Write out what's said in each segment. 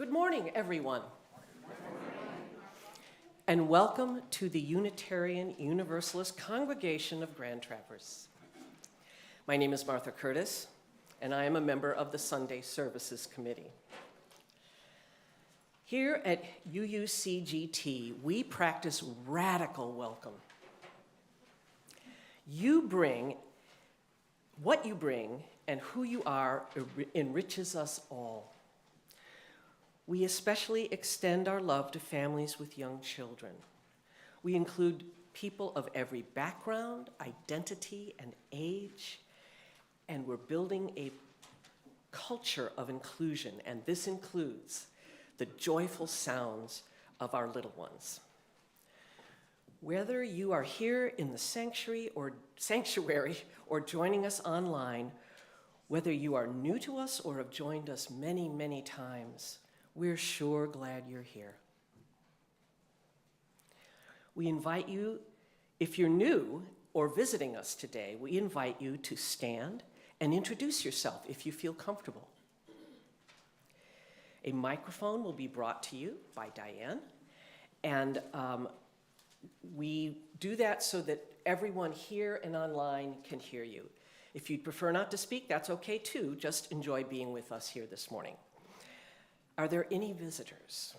Good morning, everyone. And welcome to the Unitarian Universalist Congregation of Grand Traverse. My name is Martha Curtis, and I am a member of the Sunday Services Committee. Here at UUCGT, we practice radical welcome. You bring, what you bring and who you are enriches us all. We especially extend our love to families with young children. We include people of every background, identity, and age, and we're building a culture of inclusion, and this includes the joyful sounds of our little ones. Whether you are here in the sanctuary or joining us online, whether you are new to us or have joined us many, many times, we're sure glad you're here. We invite you, if you're new or visiting us today, we invite you to stand and introduce yourself if you feel comfortable. A microphone will be brought to you by Diane, and we do that so that everyone here and online can hear you. If you'd prefer not to speak, that's okay too. Just enjoy being with us here this morning. Are there any visitors?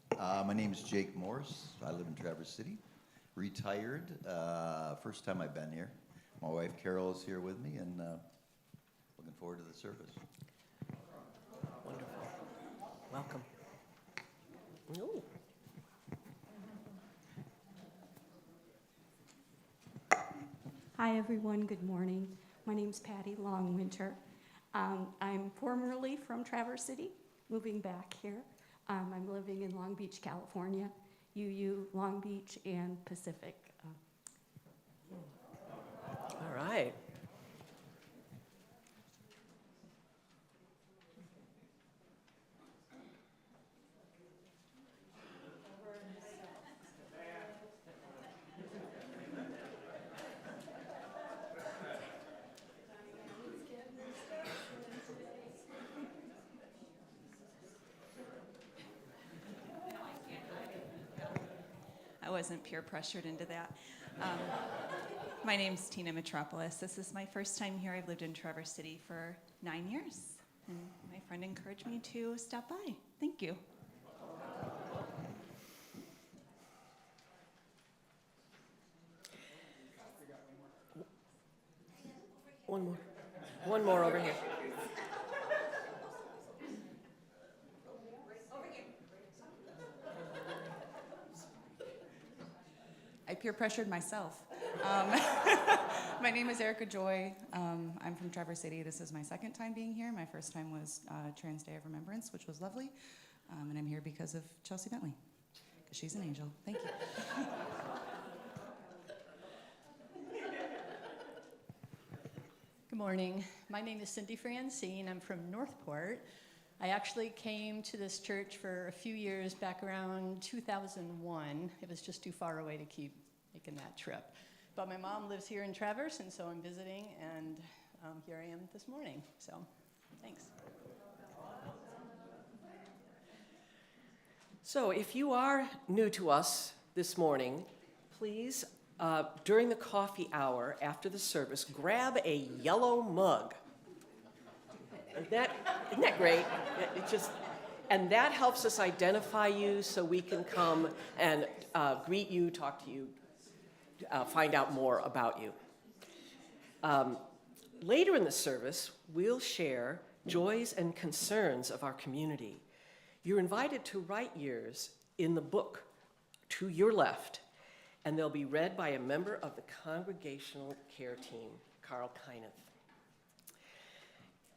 Good morning. My name is Jake Morse. I live in Traverse City. Retired. First time I've been here. My wife Carol is here with me, and looking forward to the service. Wonderful. Welcome. Ooh. Hi everyone, good morning. My name's Patty Longwinter. I'm formerly from Traverse City, moving back here. I'm living in Long Beach, California, UU, Long Beach, and Pacific. All right. I wasn't peer pressured into that. My name's Tina Metropolis. This is my first time here. I've lived in Traverse City for 9 years, and my friend encouraged me to stop by. Thank you. One more over here. I peer pressured myself. My name is Erica Joy. I'm from Traverse City. This is my second time being here. My first time was Trans Day of Remembrance, which was lovely. And I'm here because of Chelsea Bentley, because she's an angel. Thank you. Good morning. My name is Cindy Francine. I'm from Northport. I actually came to this church for a few years back around 2001. It was just too far away to keep making that trip. But my mom lives here in Traverse, and so I'm visiting, and here I am this morning. So, thanks. So if you are new to us this morning, please, during the coffee hour after the service, grab a yellow mug. Isn't that great? And that helps us identify you so we can come and greet you, talk to you, find out more about you. Later in the service, we'll share joys and concerns of our community. You're invited to write yours in the book to your left, and they'll be read by a member of the Congregational Care Team, Carl Kyneth.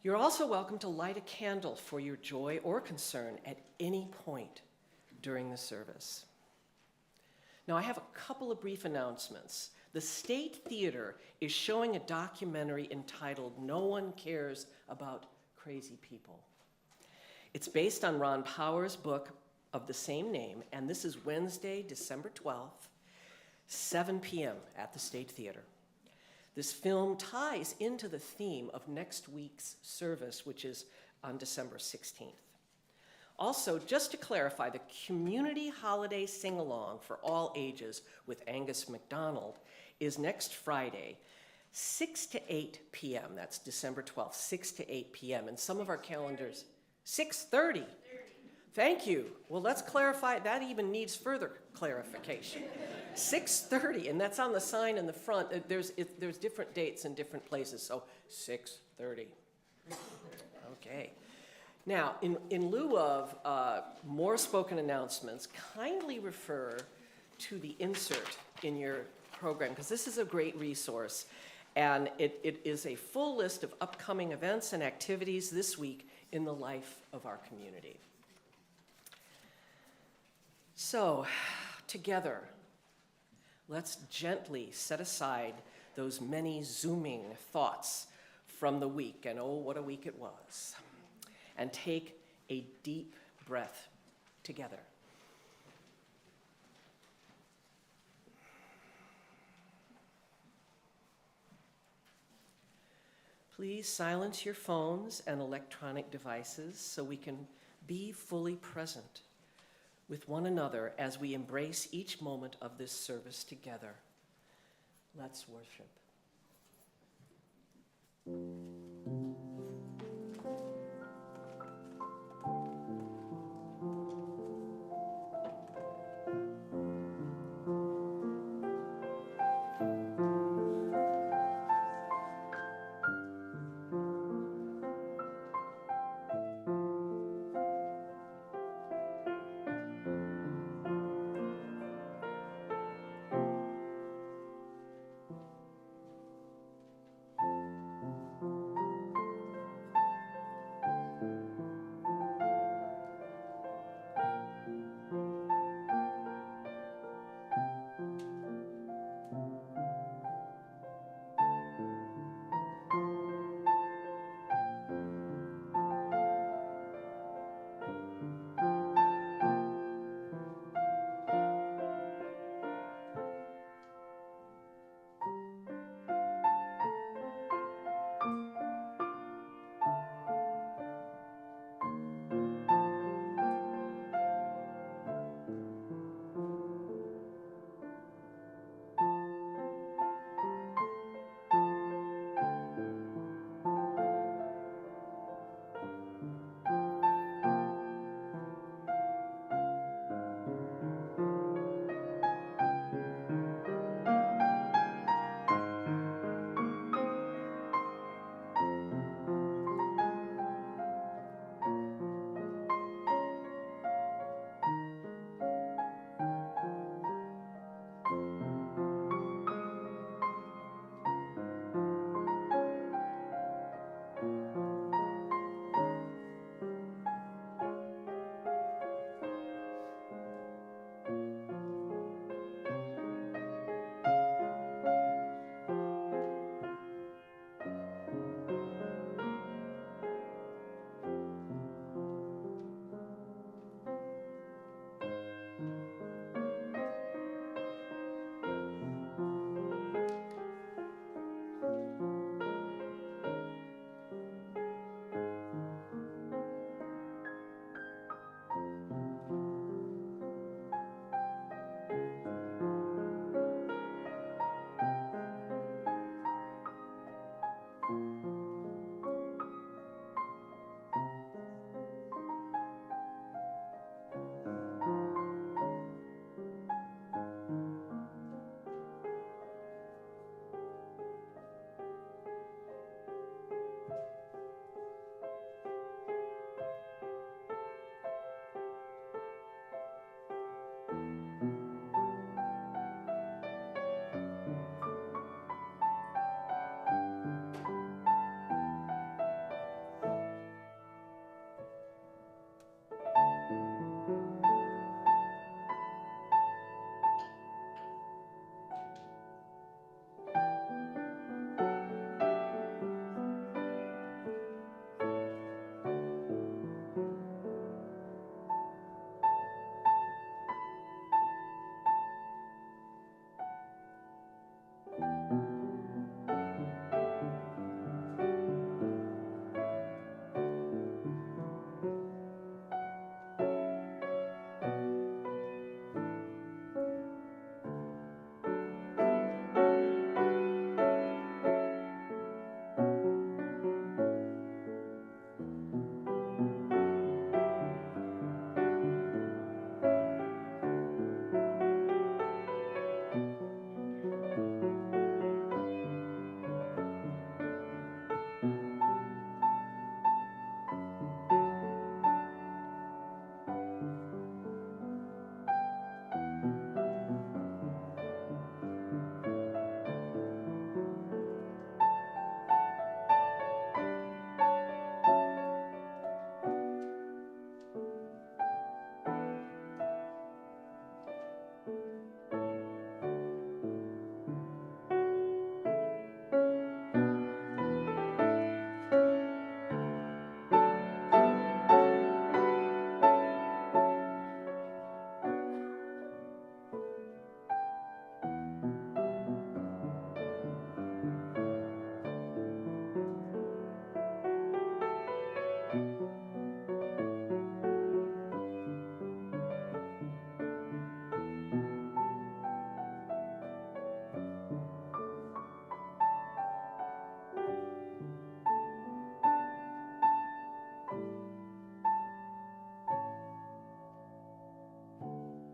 You're also welcome to light a candle for your joy or concern at any point during the service. Now, I have a couple of brief announcements. The State Theater is showing a documentary entitled "No One Cares About Crazy People." It's based on Ron Power's book of the same name, and this is Wednesday, December 12th, 7 p.m. at the State Theater. This film ties into the theme of next week's service, which is on December 16th. Also, just to clarify, the community holiday sing-along for all ages with Angus MacDonald is next Friday, 6 to 8 p.m. That's December 12th, 6 to 8 p.m. And some of our calendars, 6:30. Thank you. Well, let's clarify. That even needs further clarification. 6:30, and that's on the sign in the front. There's different dates in different places, so 6:30. Okay. Now, in lieu of more spoken announcements, kindly refer to the insert in your program, because this is a great resource, and it is a full list of upcoming events and activities this week in the life of our community. So, together, let's gently set aside those many zooming thoughts from the week, and oh, what a week it was, and take a deep breath together. Please silence your phones and electronic devices so we can be fully present with one another as we embrace each moment of this service together. Let's worship.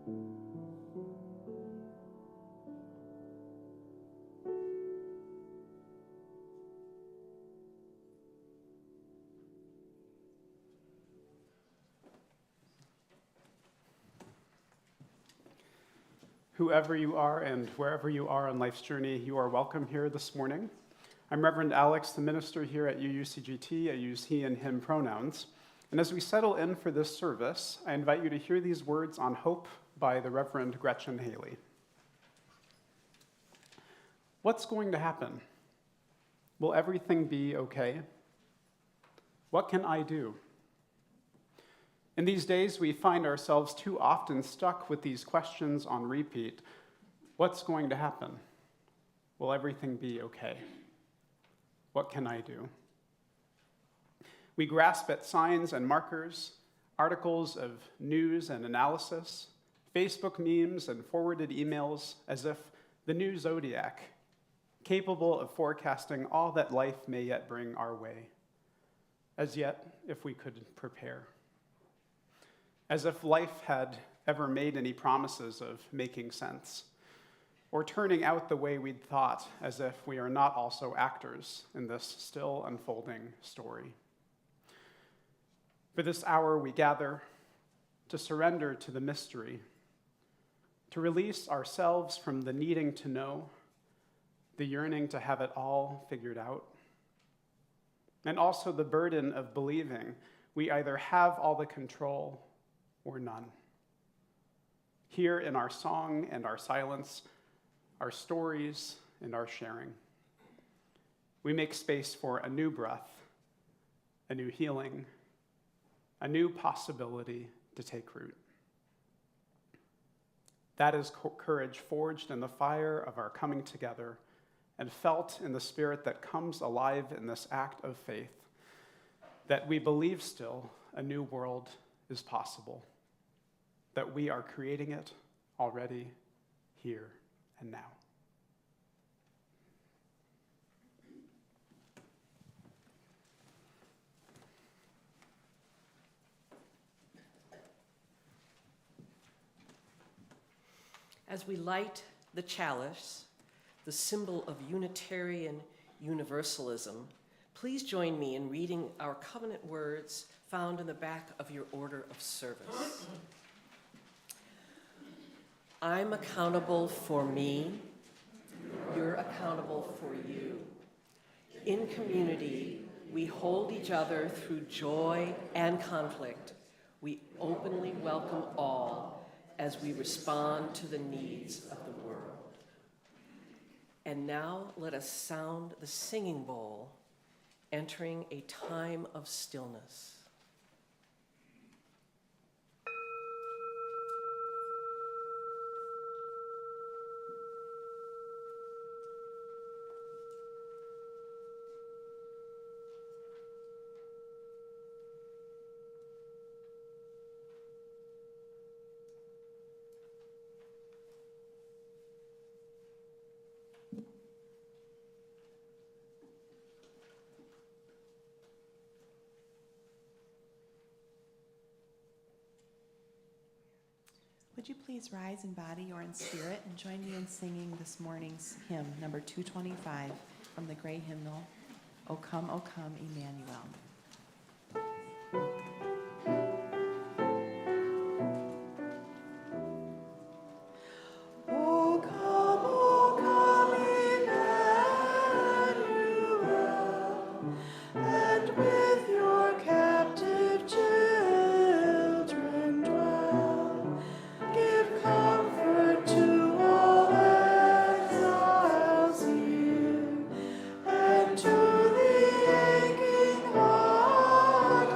Whoever you are and wherever you are on life's journey, you are welcome here this morning. I'm Reverend Alex, the minister here at UUCGT. I use he and him pronouns. And as we settle in for this service, I invite you to hear these words on hope by the Reverend Gretchen Haley. What's going to happen? Will everything be okay? What can I do? In these days, we find ourselves too often stuck with these questions on repeat. What's going to happen? Will everything be okay? What can I do? We grasp at signs and markers, articles of news and analysis, Facebook memes and forwarded emails as if the new zodiac, capable of forecasting all that life may yet bring our way. As yet, if we could prepare. As if life had ever made any promises of making sense, or turning out the way we'd thought, as if we are not also actors in this still unfolding story. For this hour we gather to surrender to the mystery, to release ourselves from the needing to know, the yearning to have it all figured out, and also the burden of believing we either have all the control or none. Here in our song and our silence, our stories and our sharing, we make space for a new breath, a new healing, a new possibility to take root. That is courage forged in the fire of our coming together and felt in the spirit that comes alive in this act of faith, that we believe still a new world is possible, that we are creating it already, here and now. As we light the chalice, the symbol of Unitarian Universalism, please join me in reading our covenant words found in the back of your order of service. I'm accountable for me, you're accountable for you. In community, we hold each other through joy and conflict. We openly welcome all as we respond to the needs of the world. And now let us sound the singing bowl, entering a time of stillness. Would you please rise in body or in spirit and join me in singing this morning's hymn, number 225, from the Gray Hymnal, O Come, Emmanuel. To the aching heart,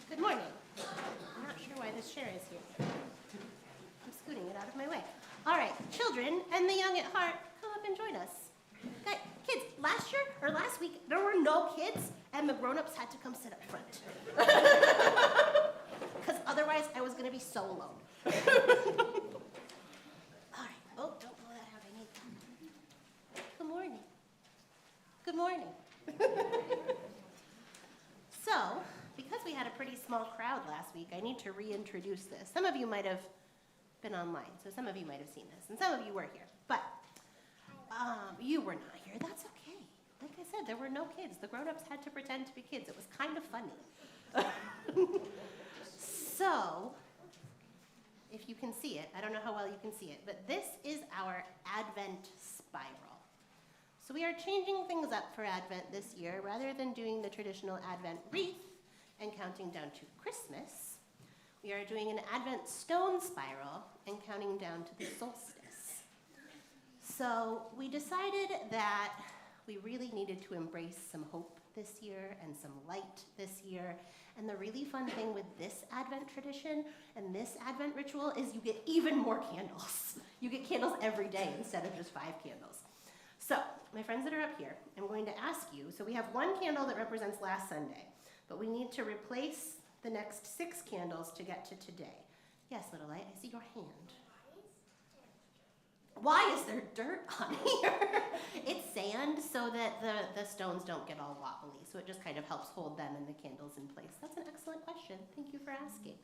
Good morning. I'm not sure why this chair is here. I'm scooting it out of my way. All right, children and the young at heart, come up and join us. Guys, kids, last year or last week, there were no kids, and the grown-ups had to come sit up front. Because otherwise, I was going to be so alone. All right. Oh, don't blow that out. I need that. Good morning. Good morning. So, because we had a pretty small crowd last week, I need to reintroduce this. Some of you might have been online, so some of you might have seen this, and some of you were here. But you were not here. That's okay. Like I said, there were no kids. The grown-ups had to pretend to be kids. It was kind of funny. So, if you can see it, I don't know how well you can see it, but this is our Advent spiral. So we are changing things up for Advent this year. Rather than doing the traditional Advent wreath and counting down to Christmas, we are doing an Advent stone spiral and counting down to the solstice. So we decided that we really needed to embrace some hope this year and some light this year. And the really fun thing with this Advent tradition and this Advent ritual is you get even more candles. You get candles every day instead of just 5 candles. So, my friends that are up here, I'm going to ask you, so we have 1 candle that represents last Sunday, but we need to replace the next 6 candles to get to today. Yes, little light, I see your hand. Why is there dirt on here? It's sand so that the stones don't get all wobbly, so it just kind of helps hold them and the candles in place. That's an excellent question. Thank you for asking.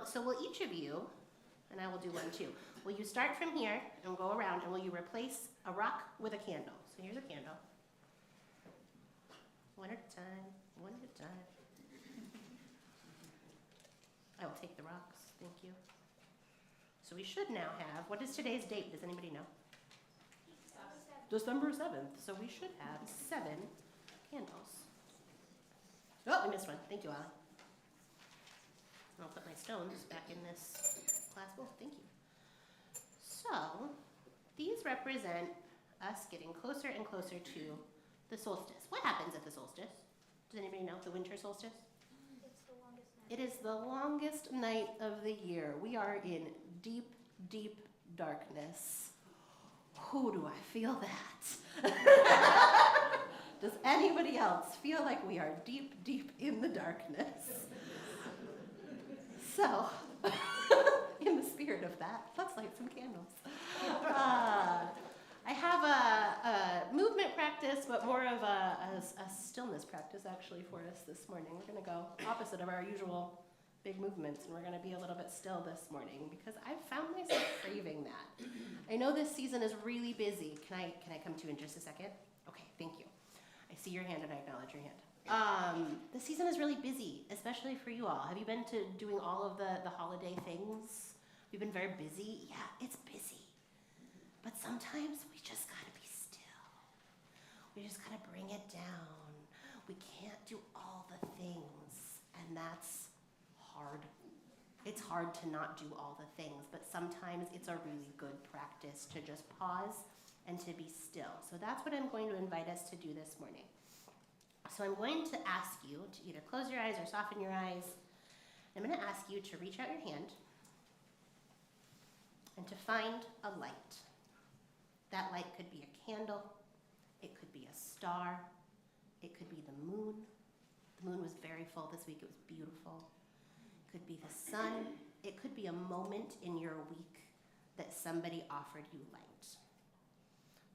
So will each of you, and I will do one too, will you start from here and go around, and will you replace a rock with a candle? So here's a candle. One at a time, one at a time. I will take the rocks, thank you. So we should now have, what is today's date? Does anybody know? December 7th. So we should have 7 candles. Oh, I missed one. Thank you, Allie. I'll put my stones back in this glass bowl. Thank you. So these represent us getting closer and closer to the solstice. What happens at the solstice? Does anybody know? The winter solstice? It's the longest night. It is the longest night of the year. We are in deep, deep darkness. Who do I feel that? Does anybody else feel like we are deep, deep in the darkness? So, in the spirit of that, let's light some candles. I have a movement practice, but more of a stillness practice actually for us this morning. We're going to go opposite of our usual big movements, and we're going to be a little bit still this morning because I've found myself craving that. I know this season is really busy. Can I come to you in just a second? Okay, thank you. I see your hand and I acknowledge your hand. The season is really busy, especially for you all. Have you been to doing all of the holiday things? We've been very busy. Yeah, it's busy. But sometimes we just gotta be still. We just gotta bring it down. We can't do all the things, and that's hard. It's hard to not do all the things, but sometimes it's a really good practice to just pause and to be still. So that's what I'm going to invite us to do this morning. So I'm going to ask you to either close your eyes or soften your eyes. I'm going to ask you to reach out your hand and to find a light. That light could be a candle, it could be a star, it could be the moon. The moon was very full this week, it was beautiful. It could be the sun, it could be a moment in your week that somebody offered you light.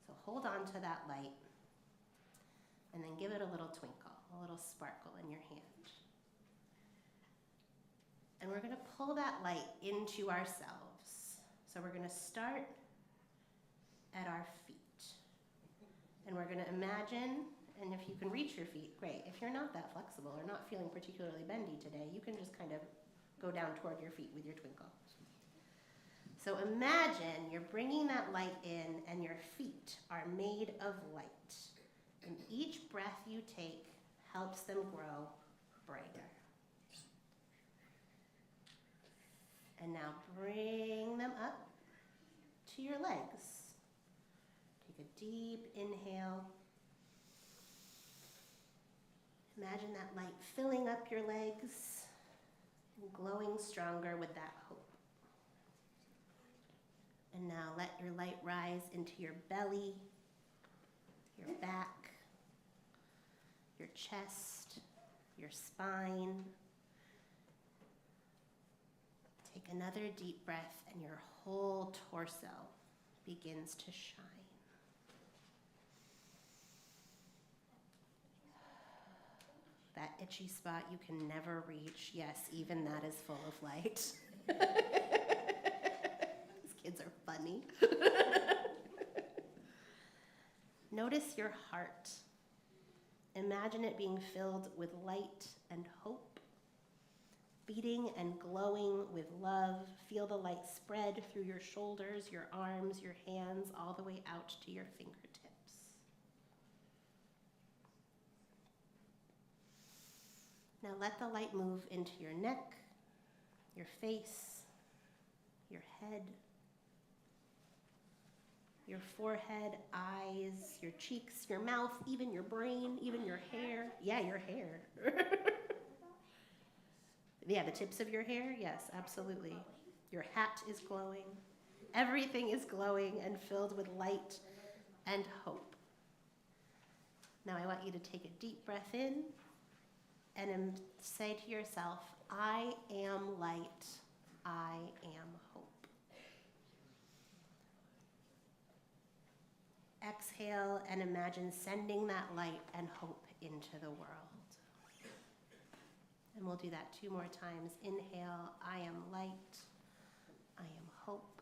So hold on to that light and then give it a little twinkle, a little sparkle in your hand. And we're going to pull that light into ourselves. So we're going to start at our feet. And we're going to imagine, and if you can reach your feet, great. If you're not that flexible or not feeling particularly bendy today, you can just kind of go down toward your feet with your twinkle. So imagine you're bringing that light in and your feet are made of light. And each breath you take helps them grow brighter. And now bring them up to your legs. Take a deep inhale. Imagine that light filling up your legs and glowing stronger with that hope. And now let your light rise into your belly, your back, your chest, your spine. Take another deep breath and your whole torso begins to shine. That itchy spot you can never reach, yes, even that is full of light. These kids are funny. Notice your heart. Imagine it being filled with light and hope, beating and glowing with love. Feel the light spread through your shoulders, your arms, your hands, all the way out to your fingertips. Now let the light move into your neck, your face, your head, your forehead, eyes, your cheeks, your mouth, even your brain, even your hair. Yeah, your hair. Yeah, the tips of your hair, yes, absolutely. Your hat is glowing. Everything is glowing and filled with light and hope. Now I want you to take a deep breath in and say to yourself, I am light, I am hope. Exhale and imagine sending that light and hope into the world. And we'll do that 2 more times. Inhale, I am light, I am hope.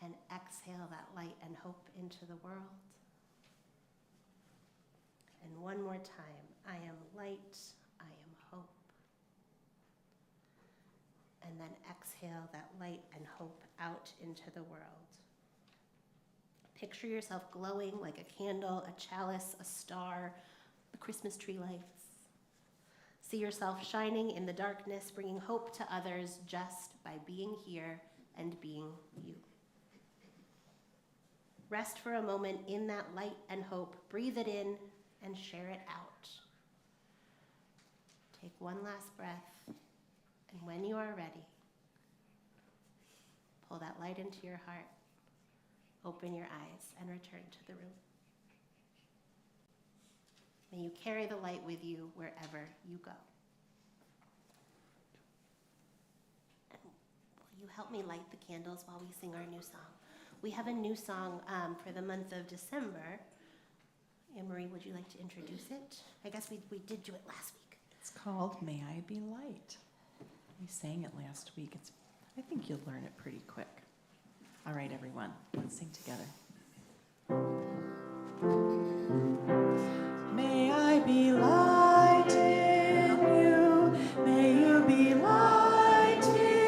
And exhale that light and hope into the world. And 1 more time, I am light, I am hope. And then exhale that light and hope out into the world. Picture yourself glowing like a candle, a chalice, a star, the Christmas tree lights. See yourself shining in the darkness, bringing hope to others just by being here and being you. Rest for a moment in that light and hope. Breathe it in and share it out. Take 1 last breath, and when you are ready, pull that light into your heart. Open your eyes and return to the room. May you carry the light with you wherever you go. And will you help me light the candles while we sing our new song? We have a new song for the month of December. Anne-Marie, would you like to introduce it? I guess we did do it last week. It's called May I Be Light. We sang it last week. I think you'll learn it pretty quick. All right, everyone, let's sing together. May I be light in you, may you be light in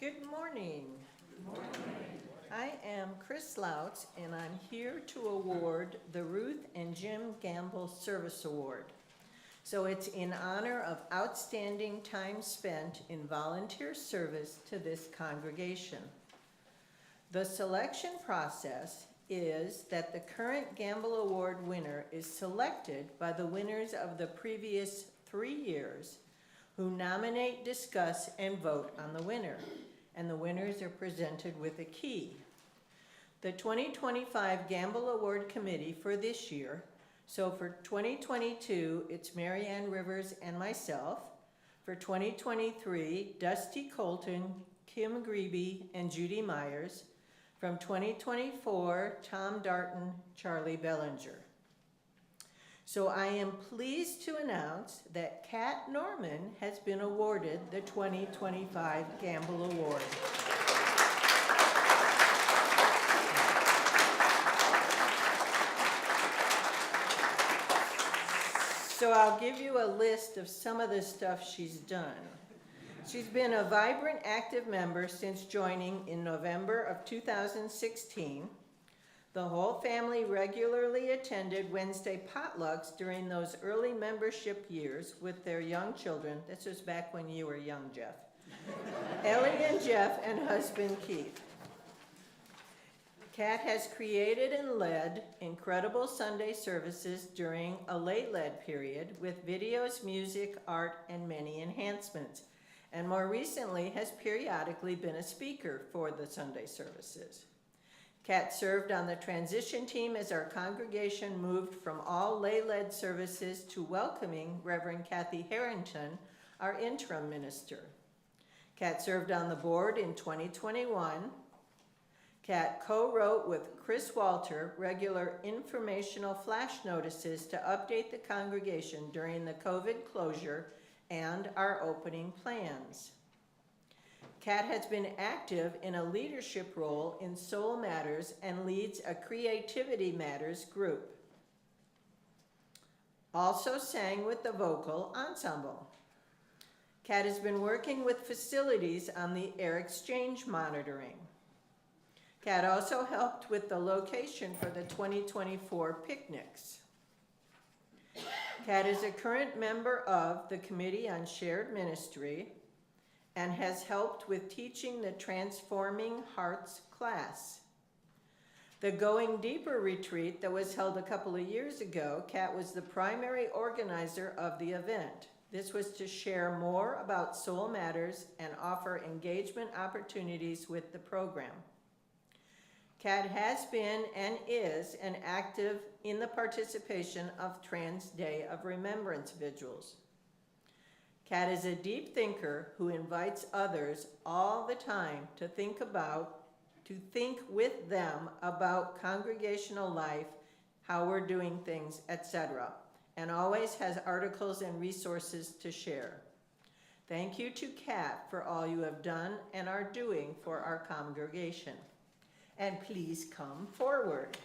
Good morning. I am Chris Louts, and I'm here to award the Ruth and Jim Gamble Service Award. So it's in honor of outstanding time spent in volunteer service to this congregation. The selection process is that the current Gamble Award winner is selected by the winners of the previous 3 years, who nominate, discuss, and vote on the winner. And the winners are presented with a key. The 2025 Gamble Award Committee for this year, so for 2022, it's Marianne Rivers and myself. For 2023, Dusty Colton, Kim Grebe, and Judy Myers. From 2024, Tom Darton, Charlie Bellinger. So I am pleased to announce that Kat Norman has been awarded the 2025 Gamble Award. So I'll give you a list of some of the stuff she's done. She's been a vibrant, active member since joining in November of 2016. The whole family regularly attended Wednesday potlucks during those early membership years with their young children. This was back when you were young, Jeff. Ellie and Jeff and husband Keith. Kat has created and led incredible Sunday services during a late-led period with videos, music, art, and many enhancements, and more recently has periodically been a speaker for the Sunday services. Kat served on the transition team as our congregation moved from all lay-led services to welcoming Reverend Kathy Harrington, our interim minister. Kat served on the board in 2021. Kat co-wrote with Chris Walter regular informational flash notices to update the congregation during the COVID closure and our opening plans. Kat has been active in a leadership role in Soul Matters and leads a Creativity Matters group. Also sang with the vocal ensemble. Kat has been working with facilities on the air exchange monitoring. Kat also helped with the location for the 2024 picnics. Kat is a current member of the Committee on Shared Ministry and has helped with teaching the Transforming Hearts class. The Going Deeper retreat that was held a couple of years ago, Kat was the primary organizer of the event. This was to share more about Soul Matters and offer engagement opportunities with the program. Kat has been and is an active in the participation of Trans Day of Remembrance vigils. Kat is a deep thinker who invites others all the time to think with them about congregational life, how we're doing things, etc., and always has articles and resources to share. Thank you to Kat for all you have done and are doing for our congregation. And please come forward.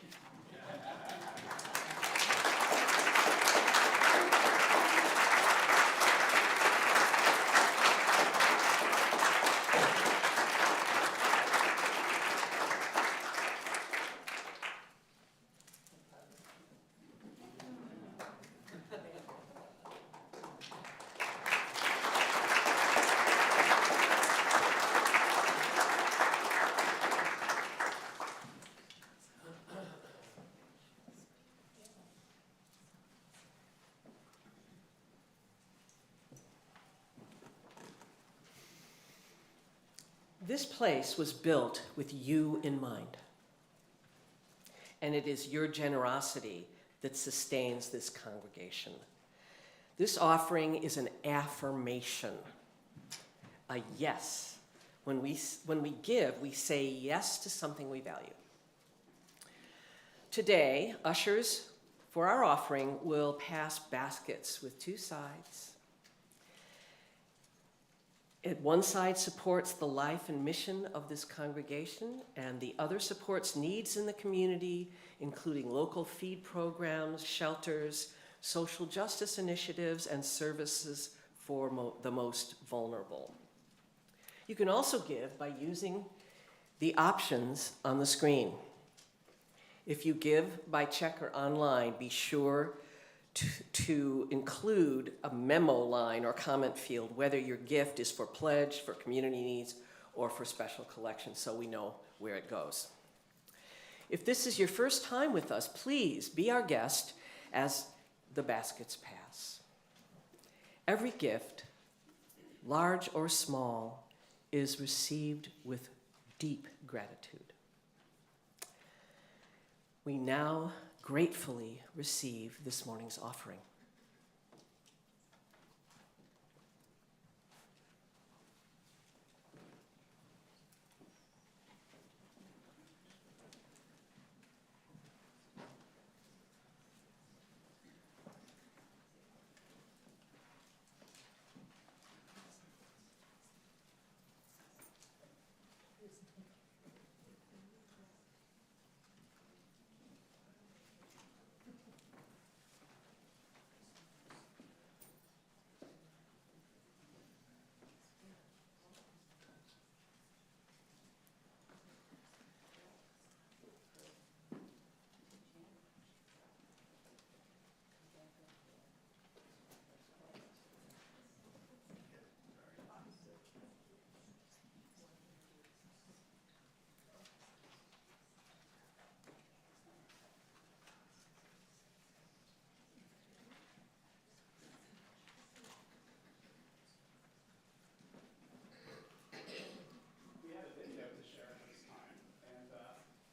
This place was built with you in mind. And it is your generosity that sustains this congregation. This offering is an affirmation, a yes. When we give, we say yes to something we value. Today, ushers for our offering will pass baskets with 2 sides. One side supports the life and mission of this congregation, and the other supports needs in the community, including local feed programs, shelters, social justice initiatives, and services for the most vulnerable. You can also give by using the options on the screen. If you give by check or online, be sure to include a memo line or comment field, whether your gift is for pledge, for community needs, or for special collections, so we know where it goes. If this is your first time with us, please be our guest as the baskets pass. Every gift, large or small, is received with deep gratitude. We now gratefully receive this morning's offering.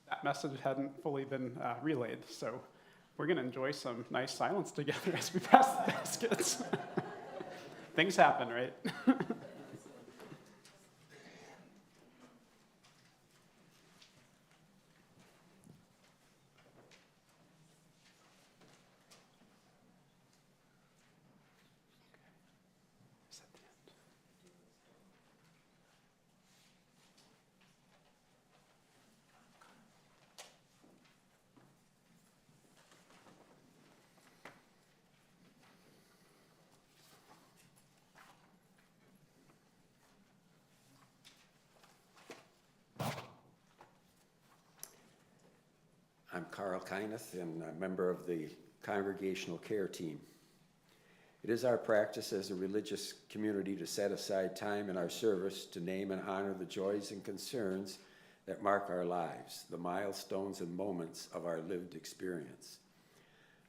That message hadn't fully been relayed, so we're going to enjoy some nice silence together as we pass the baskets. Things happen, right? I'm Carl Kyneth, and a member of the Congregational Care Team. It is our practice as a religious community to set aside time in our service to name and honor the joys and concerns that mark our lives, the milestones and moments of our lived experience.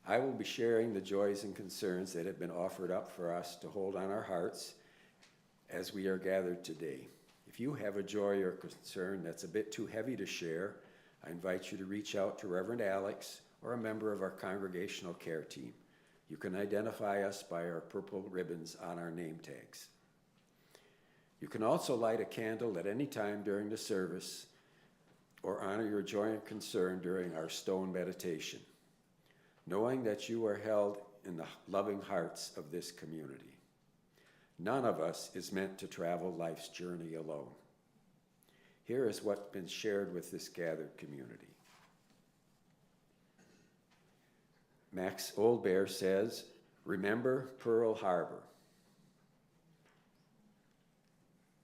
I will be sharing the joys and concerns that have been offered up for us to hold on our hearts as we are gathered today. If you have a joy or concern that's a bit too heavy to share, I invite you to reach out to Reverend Alex or a member of our Congregational Care Team. You can identify us by our purple ribbons on our name tags. You can also light a candle at any time during the service or honor your joy and concern during our stone meditation, knowing that you are held in the loving hearts of this community. None of us is meant to travel life's journey alone. Here is what's been shared with this gathered community. Max Oldbear says, "Remember Pearl Harbor."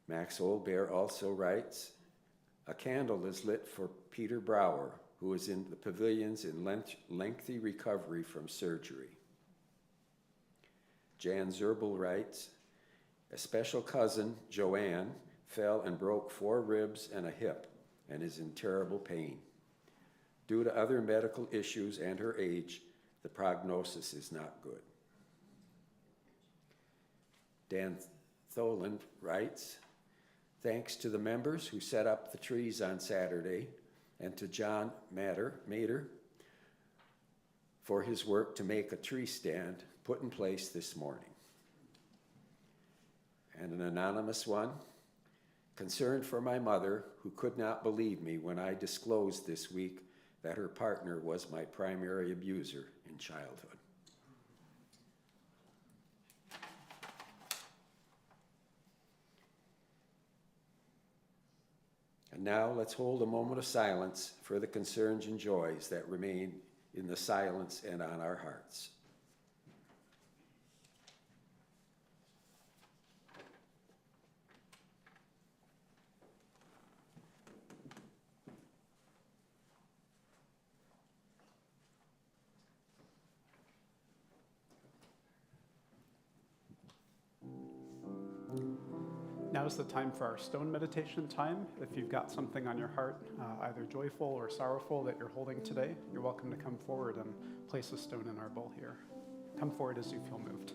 Max Oldbear also writes, "A candle is lit for Peter Brower, who is in the pavilions in lengthy recovery from surgery." Jan Zerbel writes, "A special cousin, Joanne, fell and broke 4 ribs and a hip and is in terrible pain. Due to other medical issues and her age, the prognosis is not good." Dan Tholand writes, "Thanks to the members who set up the trees on Saturday and to John Mater for his work to make a tree stand put in place this morning." And an anonymous one, "Concerned for my mother, who could not believe me when I disclosed this week that her partner was my primary abuser in childhood." And now let's hold a moment of silence for the concerns and joys that remain in the silence and on our hearts. Now's the time for our stone meditation time. If you've got something on your heart, either joyful or sorrowful, that you're holding today, you're welcome to come forward and place a stone in our bowl here. Come forward as you feel moved.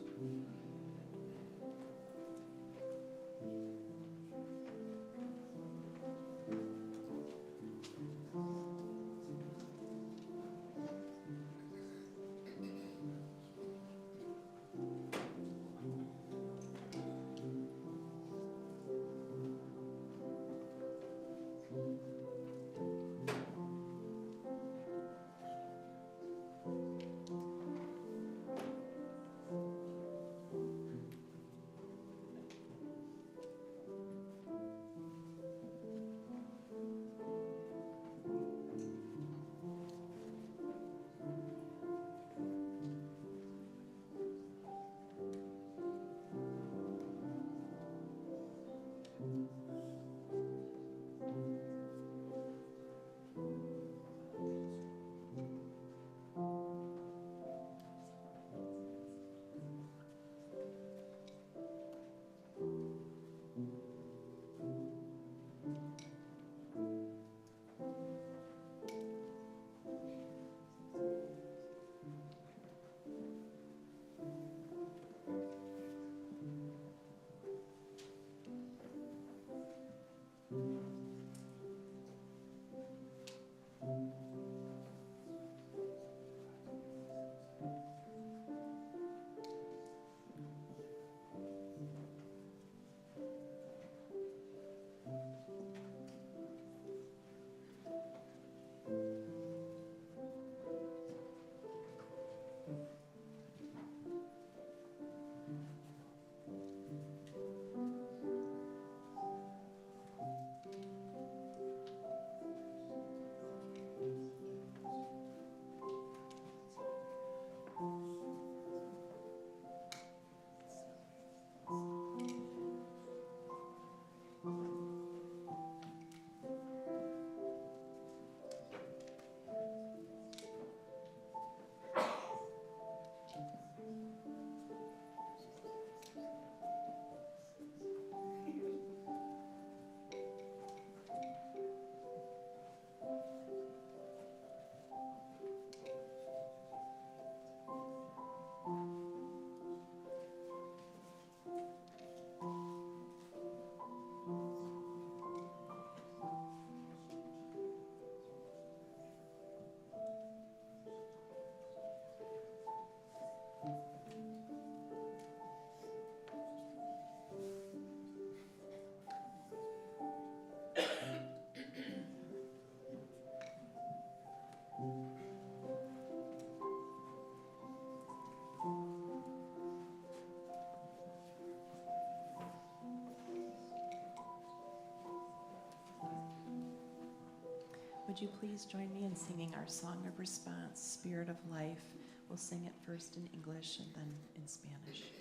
Would you please join me in singing our song of response, Spirit of Life? We'll sing it first in English and then in Spanish.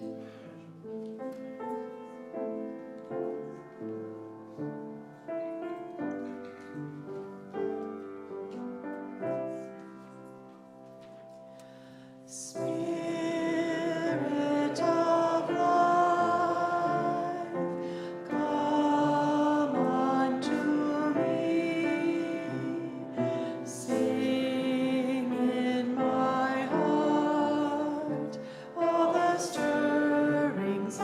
Spirit of life, come unto me. Sing in my heart all the stirrings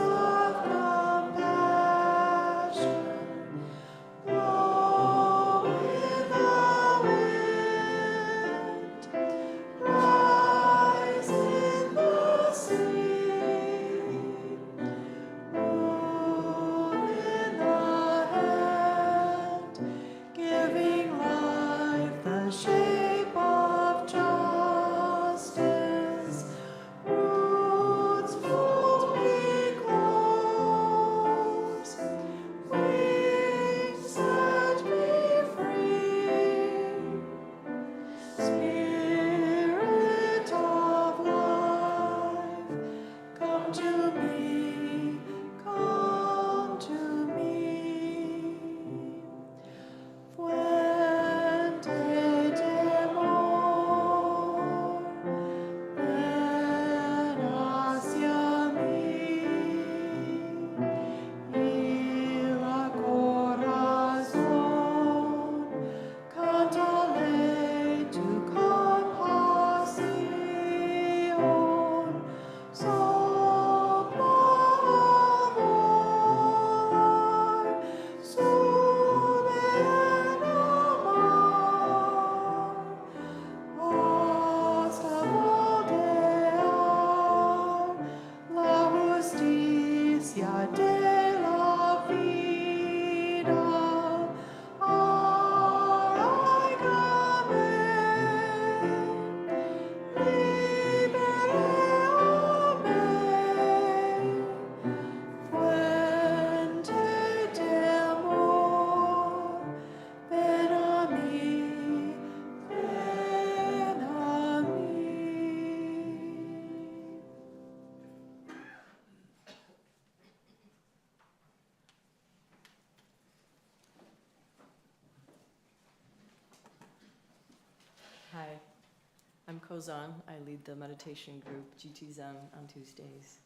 Kozan. I lead the meditation group GT Zen on Tuesdays.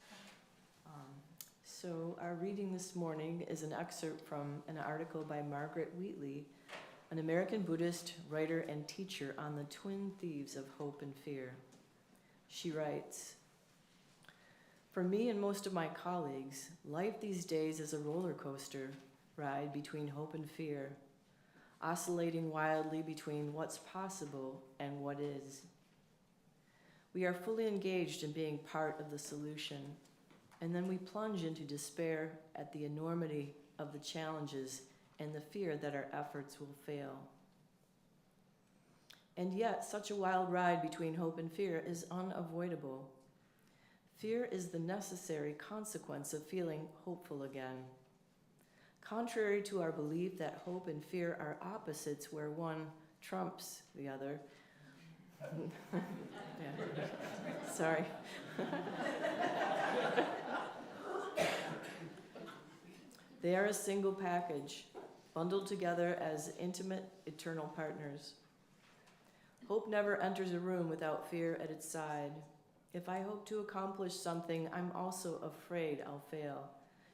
So our reading this morning is an excerpt from an article by Margaret Wheatley, an American Buddhist writer and teacher on the twin thieves of hope and fear. She writes, "For me and most of my colleagues, life these days is a roller coaster ride between hope and fear, oscillating wildly between what's possible and what is. We are fully engaged in being part of the solution, and then we plunge into despair at the enormity of the challenges and the fear that our efforts will fail. And yet, such a wild ride between hope and fear is unavoidable. Fear is the necessary consequence of feeling hopeful again. Contrary to our belief that hope and fear are opposites where one trumps the other." Yeah. Sorry. "They are a single package, bundled together as intimate, eternal partners. Hope never enters a room without fear at its side. If I hope to accomplish something, I'm also afraid I'll fail.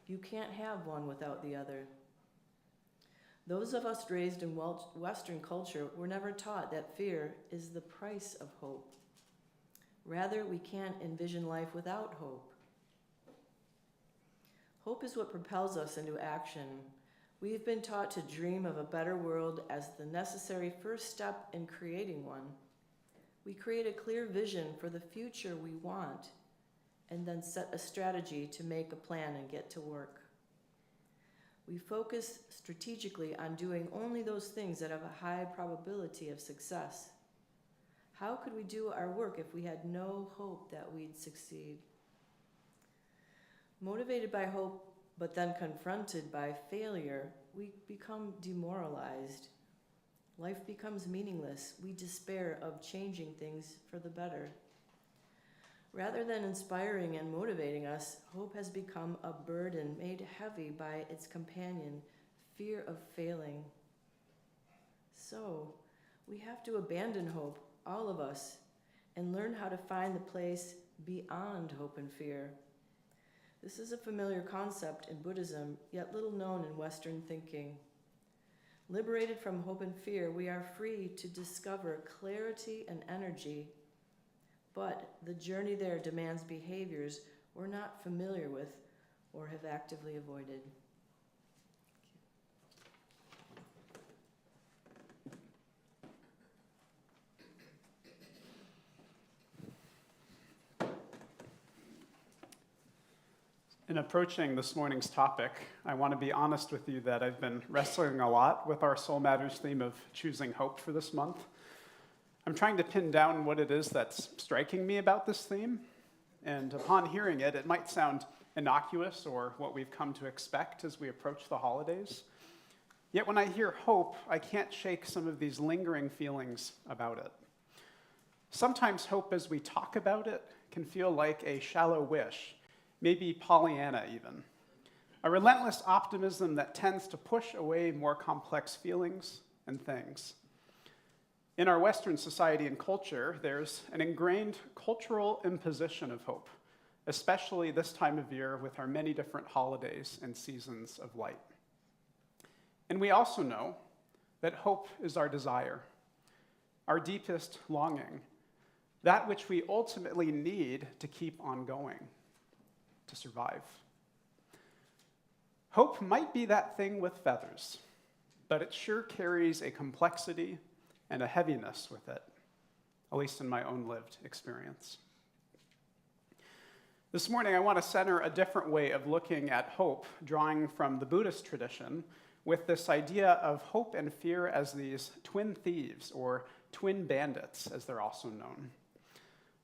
You can't have one without the other. Those of us raised in Western culture were never taught that fear is the price of hope. Rather, we can't envision life without hope. Hope is what propels us into action. We've been taught to dream of a better world as the necessary first step in creating one. We create a clear vision for the future we want, and then set a strategy to make a plan and get to work. We focus strategically on doing only those things that have a high probability of success. How could we do our work if we had no hope that we'd succeed? Motivated by hope, but then confronted by failure, we become demoralized. Life becomes meaningless. We despair of changing things for the better. Rather than inspiring and motivating us, hope has become a burden made heavy by its companion, fear of failing. So, we have to abandon hope, all of us, and learn how to find the place beyond hope and fear. This is a familiar concept in Buddhism, yet little known in Western thinking. Liberated from hope and fear, we are free to discover clarity and energy, but the journey there demands behaviors we're not familiar with or have actively avoided." In approaching this morning's topic, I want to be honest with you that I've been wrestling a lot with our Soul Matters theme of choosing hope for this month. I'm trying to pin down what it is that's striking me about this theme, and upon hearing it, it might sound innocuous or what we've come to expect as we approach the holidays. Yet when I hear hope, I can't shake some of these lingering feelings about it. Sometimes hope, as we talk about it, can feel like a shallow wish, maybe Pollyanna even. A relentless optimism that tends to push away more complex feelings and things. In our Western society and culture, there's an ingrained cultural imposition of hope, especially this time of year with our many different holidays and seasons of light. And we also know that hope is our desire, our deepest longing, that which we ultimately need to keep on going, to survive. Hope might be that thing with feathers, but it sure carries a complexity and a heaviness with it, at least in my own lived experience. This morning, I want to center a different way of looking at hope, drawing from the Buddhist tradition, with this idea of hope and fear as these twin thieves, or twin bandits, as they're also known.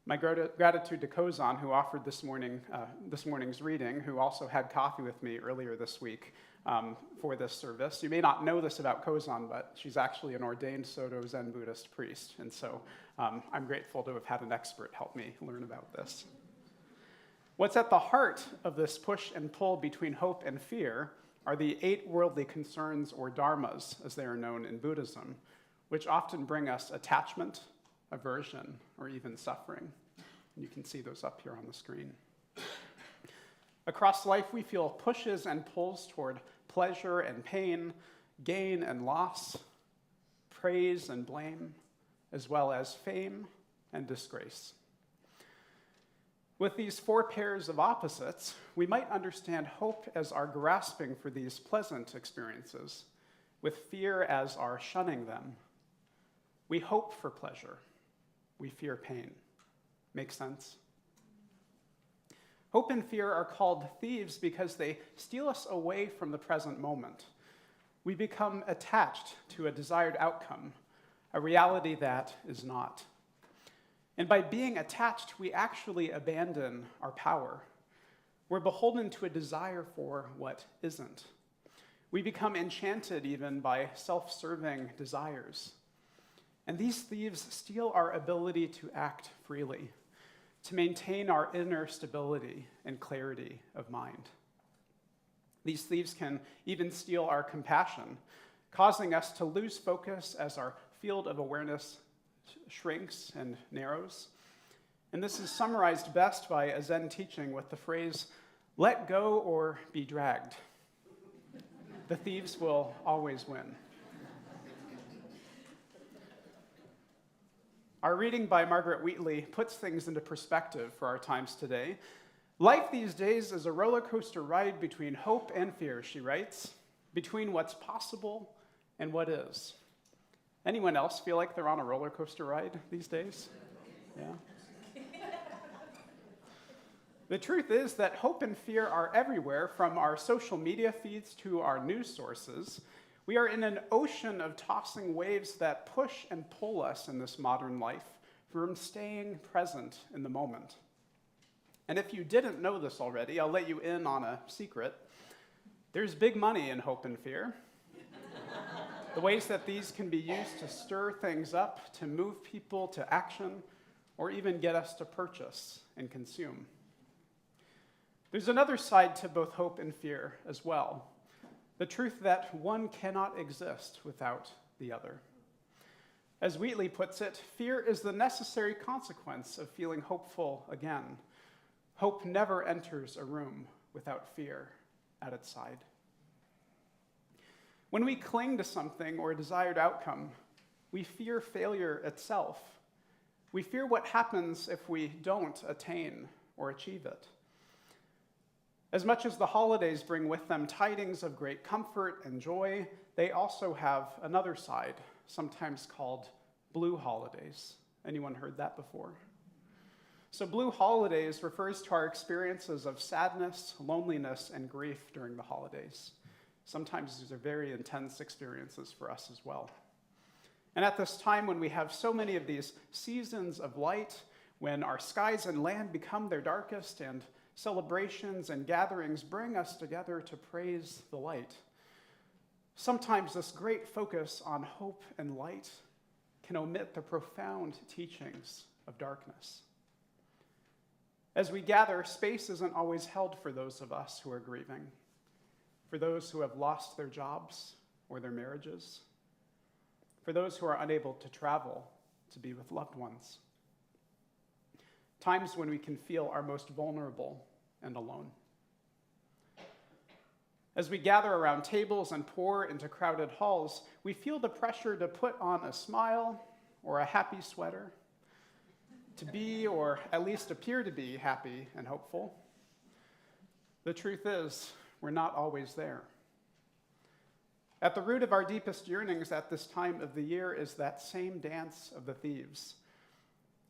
My gratitude to Kozan, who offered this morning's reading, who also had coffee with me earlier this week for this service. You may not know this about Kozan, but she's actually an ordained Soto Zen Buddhist priest, and so I'm grateful to have had an expert help me learn about this. What's at the heart of this push and pull between hope and fear are the 8 worldly concerns, or dharmas, as they are known in Buddhism, which often bring us attachment, aversion, or even suffering. You can see those up here on the screen. Across life, we feel pushes and pulls toward pleasure and pain, gain and loss, praise and blame, as well as fame and disgrace. With these four pairs of opposites, we might understand hope as our grasping for these pleasant experiences, with fear as our shunning them. We hope for pleasure. We fear pain. Make sense? Hope and fear are called thieves because they steal us away from the present moment. We become attached to a desired outcome, a reality that is not. And by being attached, we actually abandon our power. We're beholden to a desire for what isn't. We become enchanted even by self-serving desires. And these thieves steal our ability to act freely, to maintain our inner stability and clarity of mind. These thieves can even steal our compassion, causing us to lose focus as our field of awareness shrinks and narrows. And this is summarized best by a Zen teaching with the phrase, "Let go or be dragged." The thieves will always win. Our reading by Margaret Wheatley puts things into perspective for our times today. Life these days is a roller coaster ride between hope and fear, she writes, between what's possible and what is. Anyone else feel like they're on a roller coaster ride these days? Yeah. The truth is that hope and fear are everywhere, from our social media feeds to our news sources. We are in an ocean of tossing waves that push and pull us in this modern life from staying present in the moment. And if you didn't know this already, I'll let you in on a secret. There's big money in hope and fear. The ways that these can be used to stir things up, to move people to action, or even get us to purchase and consume. There's another side to both hope and fear as well. The truth that one cannot exist without the other. As Wheatley puts it, fear is the necessary consequence of feeling hopeful again. Hope never enters a room without fear at its side. When we cling to something or a desired outcome, we fear failure itself. We fear what happens if we don't attain or achieve it. As much as the holidays bring with them tidings of great comfort and joy, they also have another side, sometimes called blue holidays. Anyone heard that before? So blue holidays refers to our experiences of sadness, loneliness, and grief during the holidays. Sometimes these are very intense experiences for us as well. And at this time when we have so many of these seasons of light, when our skies and land become their darkest and celebrations and gatherings bring us together to praise the light, sometimes this great focus on hope and light can omit the profound teachings of darkness. As we gather, space isn't always held for those of us who are grieving, for those who have lost their jobs or their marriages, for those who are unable to travel to be with loved ones. Times when we can feel our most vulnerable and alone. As we gather around tables and pour into crowded halls, we feel the pressure to put on a smile or a happy sweater, to be, or at least appear to be, happy and hopeful. The truth is, we're not always there. At the root of our deepest yearnings at this time of the year is that same dance of the thieves.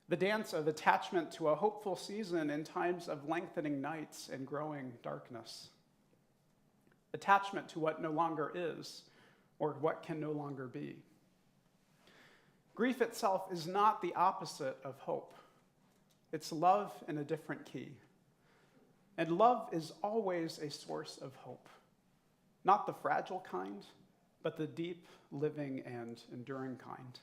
The dance of attachment to a hopeful season in times of lengthening nights and growing darkness. Attachment to what no longer is, or what can no longer be. Grief itself is not the opposite of hope. It's love in a different key. And love is always a source of hope. Not the fragile kind, but the deep, living, and enduring kind.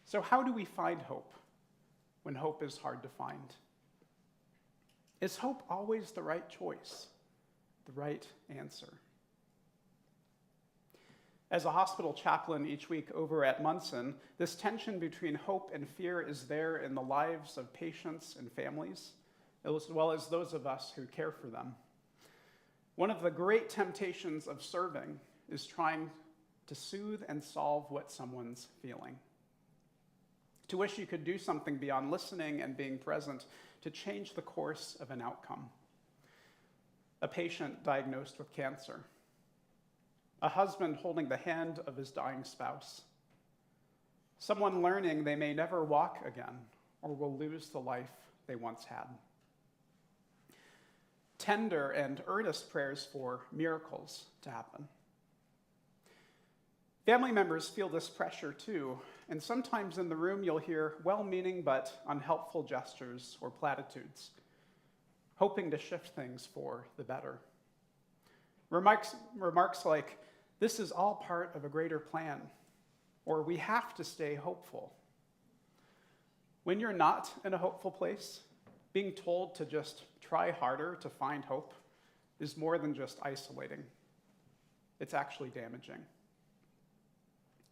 So how do we find hope when hope is hard to find? Is hope always the right choice, the right answer? As a hospital chaplain each week over at Munson, this tension between hope and fear is there in the lives of patients and families, as well as those of us who care for them. One of the great temptations of serving is trying to soothe and solve what someone's feeling. To wish you could do something beyond listening and being present to change the course of an outcome. A patient diagnosed with cancer. A husband holding the hand of his dying spouse. Someone learning they may never walk again or will lose the life they once had. Tender and earnest prayers for miracles to happen. Family members feel this pressure too, and sometimes in the room you'll hear well-meaning but unhelpful gestures or platitudes, hoping to shift things for the better. Remarks like, "This is all part of a greater plan," or "We have to stay hopeful." When you're not in a hopeful place, being told to just try harder to find hope is more than just isolating. It's actually damaging.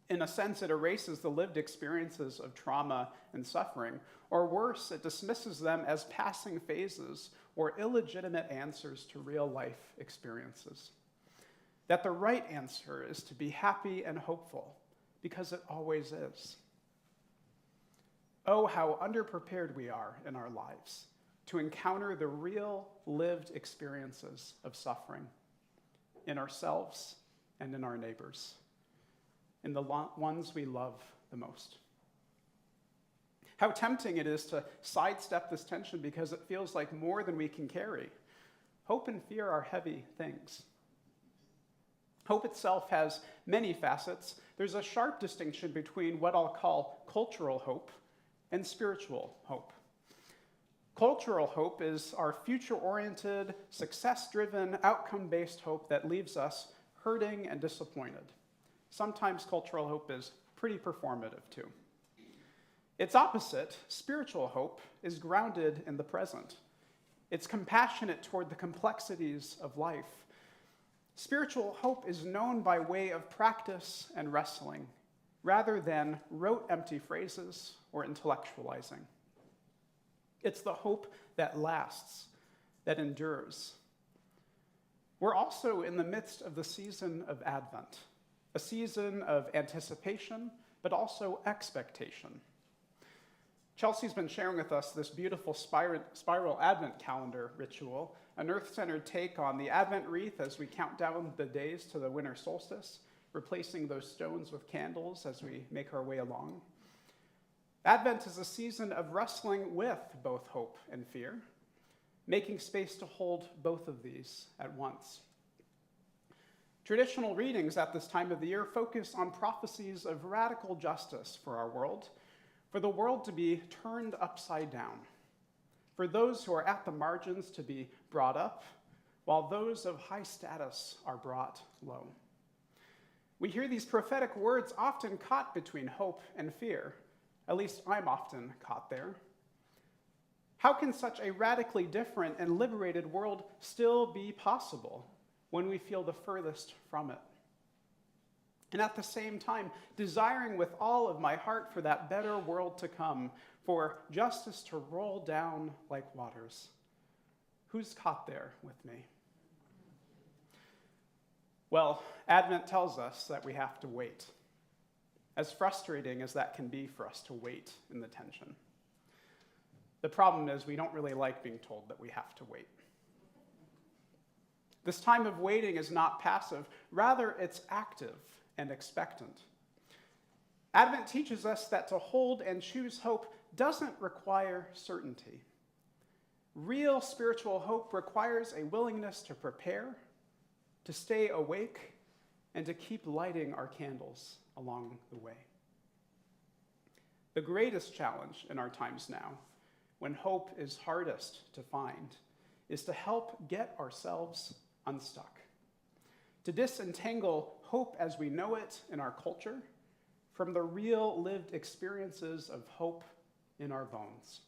In a sense, it erases the lived experiences of trauma and suffering, or worse, it dismisses them as passing phases or illegitimate answers to real-life experiences. That the right answer is to be happy and hopeful, because it always is. Oh, how underprepared we are in our lives to encounter the real lived experiences of suffering in ourselves and in our neighbors, in the ones we love the most. How tempting it is to sidestep this tension because it feels like more than we can carry. Hope and fear are heavy things. Hope itself has many facets. There's a sharp distinction between what I'll call cultural hope and spiritual hope. Cultural hope is our future-oriented, success-driven, outcome-based hope that leaves us hurting and disappointed. Sometimes cultural hope is pretty performative too. Its opposite, spiritual hope, is grounded in the present. It's compassionate toward the complexities of life. Spiritual hope is known by way of practice and wrestling, rather than rote empty phrases or intellectualizing. It's the hope that lasts, that endures. We're also in the midst of the season of Advent, a season of anticipation, but also expectation. Chelsea's been sharing with us this beautiful spiral Advent calendar ritual, an earth-centered take on the Advent wreath as we count down the days to the winter solstice, replacing those stones with candles as we make our way along. Advent is a season of wrestling with both hope and fear, making space to hold both of these at once. Traditional readings at this time of the year focus on prophecies of radical justice for our world, for the world to be turned upside down, for those who are at the margins to be brought up, while those of high status are brought low. We hear these prophetic words often caught between hope and fear. At least I'm often caught there. How can such a radically different and liberated world still be possible when we feel the furthest from it? And at the same time, desiring with all of my heart for that better world to come, for justice to roll down like waters. Who's caught there with me? Well, Advent tells us that we have to wait. As frustrating as that can be for us to wait in the tension. The problem is we don't really like being told that we have to wait. This time of waiting is not passive, rather it's active and expectant. Advent teaches us that to hold and choose hope doesn't require certainty. Real spiritual hope requires a willingness to prepare, to stay awake, and to keep lighting our candles along the way. The greatest challenge in our times now, when hope is hardest to find, is to help get ourselves unstuck, to disentangle hope as we know it in our culture from the real lived experiences of hope in our bones.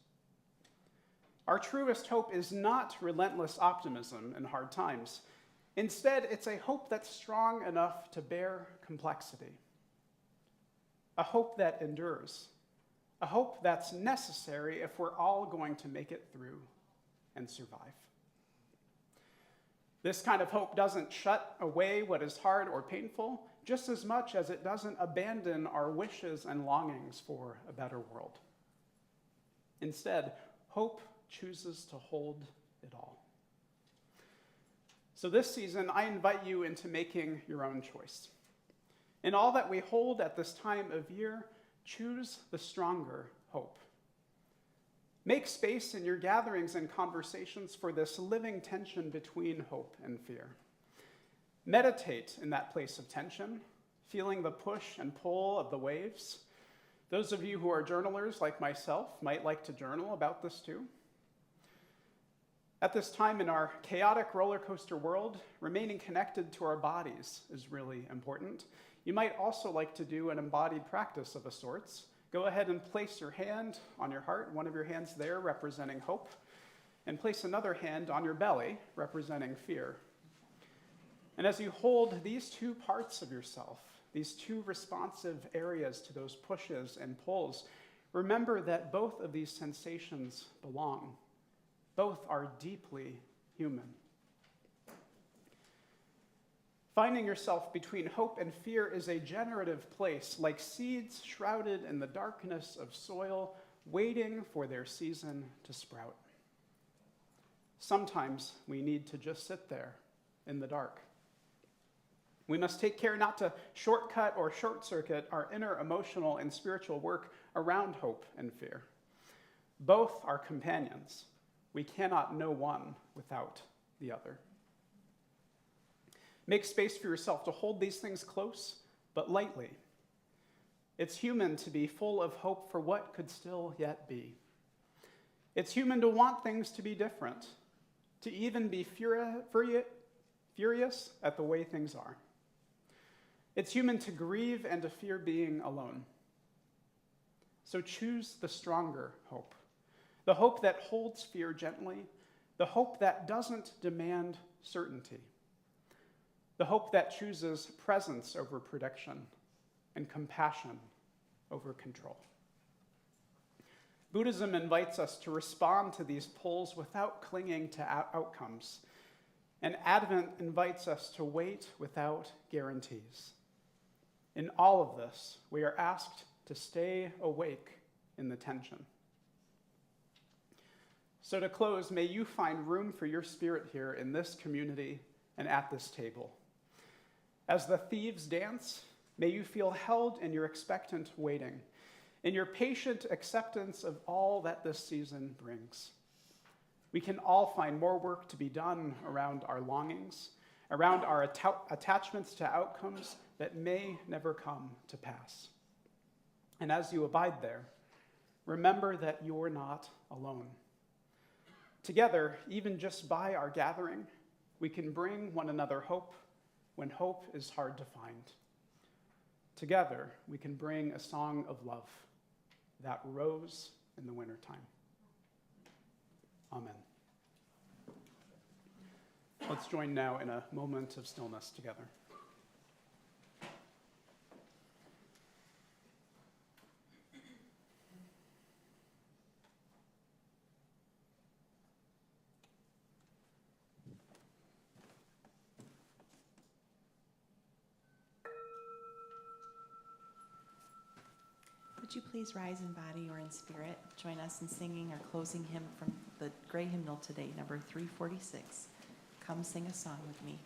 Our truest hope is not relentless optimism in hard times. Instead, it's a hope that's strong enough to bear complexity, a hope that endures, a hope that's necessary if we're all going to make it through and survive. This kind of hope doesn't shut away what is hard or painful just as much as it doesn't abandon our wishes and longings for a better world. Instead, hope chooses to hold it all. So this season, I invite you into making your own choice. In all that we hold at this time of year, choose the stronger hope. Make space in your gatherings and conversations for this living tension between hope and fear. Meditate in that place of tension, feeling the push and pull of the waves. Those of you who are journalers like myself might like to journal about this too. At this time in our chaotic roller coaster world, remaining connected to our bodies is really important. You might also like to do an embodied practice of a sorts. Go ahead and place your hand on your heart, one of your hands there representing hope, and place another hand on your belly representing fear. And as you hold these two parts of yourself, these two responsive areas to those pushes and pulls, remember that both of these sensations belong. Both are deeply human. Finding yourself between hope and fear is a generative place, like seeds shrouded in the darkness of soil, waiting for their season to sprout. Sometimes we need to just sit there in the dark. We must take care not to shortcut or short-circuit our inner emotional and spiritual work around hope and fear. Both are companions. We cannot know one without the other. Make space for yourself to hold these things close, but lightly. It's human to be full of hope for what could still yet be. It's human to want things to be different, to even be furious at the way things are. It's human to grieve and to fear being alone. So choose the stronger hope, the hope that holds fear gently, the hope that doesn't demand certainty, the hope that chooses presence over prediction and compassion over control. Buddhism invites us to respond to these pulls without clinging to outcomes, and Advent invites us to wait without guarantees. In all of this, we are asked to stay awake in the tension. So to close, may you find room for your spirit here in this community and at this table. As the thieves dance, may you feel held in your expectant waiting, in your patient acceptance of all that this season brings. We can all find more work to be done around our longings, around our attachments to outcomes that may never come to pass. And as you abide there, remember that you're not alone. Together, even just by our gathering, we can bring one another hope when hope is hard to find. Together, we can bring a song of love that rose in the wintertime. Amen. Let's join now in a moment of stillness together. Would you please rise in body or in spirit? Join us in singing our closing hymn from the Gray Hymnal today, number 346. Come sing a song with me.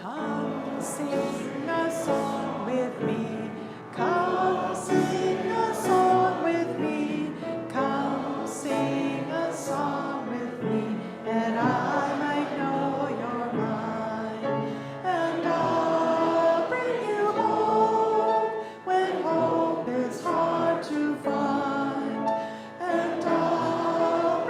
Come sing a song with me. Come sing a song with me. Come sing a song with me, and I might know your mind. And I'll bring you hope when hope is hard to find. And I'll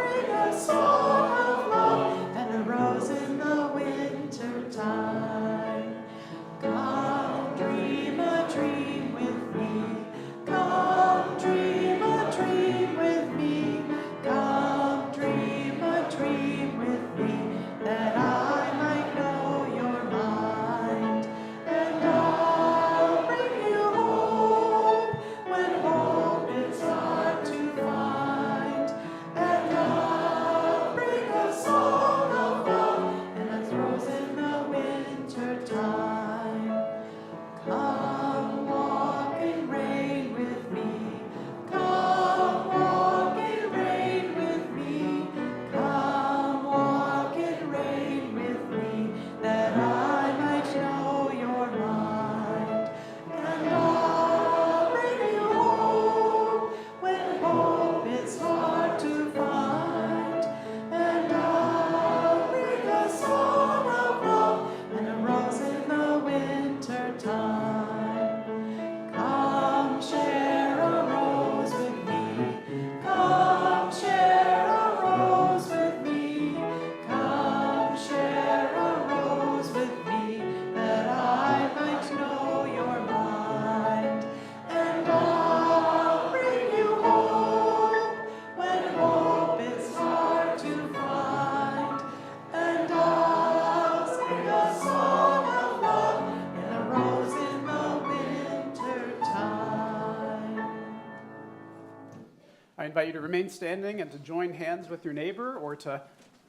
invite you to remain standing and to join hands with your neighbor, or to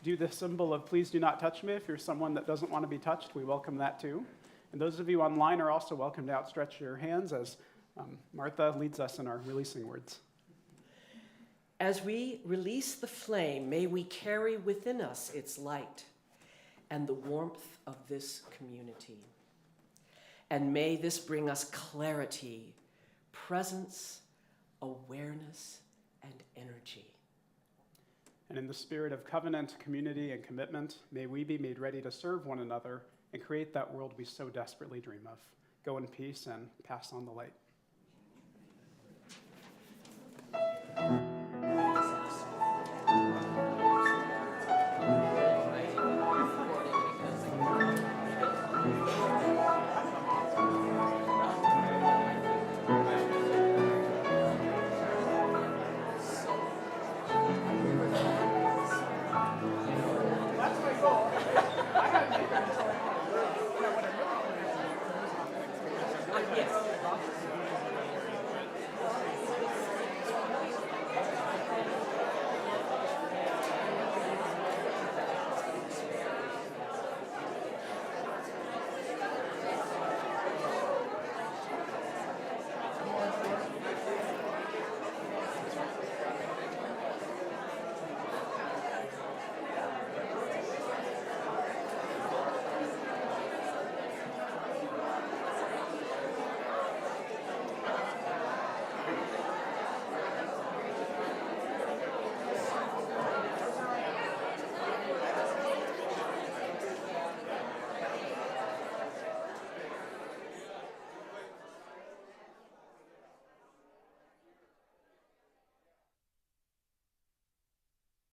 do the symbol of please do not touch me. If you're someone that doesn't want to be touched, we welcome that too. And those of you online are also welcome to outstretch your hands as Martha leads us in our releasing words. As we release the flame, may we carry within us its light and the warmth of this community. And may this bring us clarity, presence, awareness, and energy. And in the spirit of covenant, community, and commitment, may we be made ready to serve one another and create that world we so desperately dream of. Go in peace and pass on the light.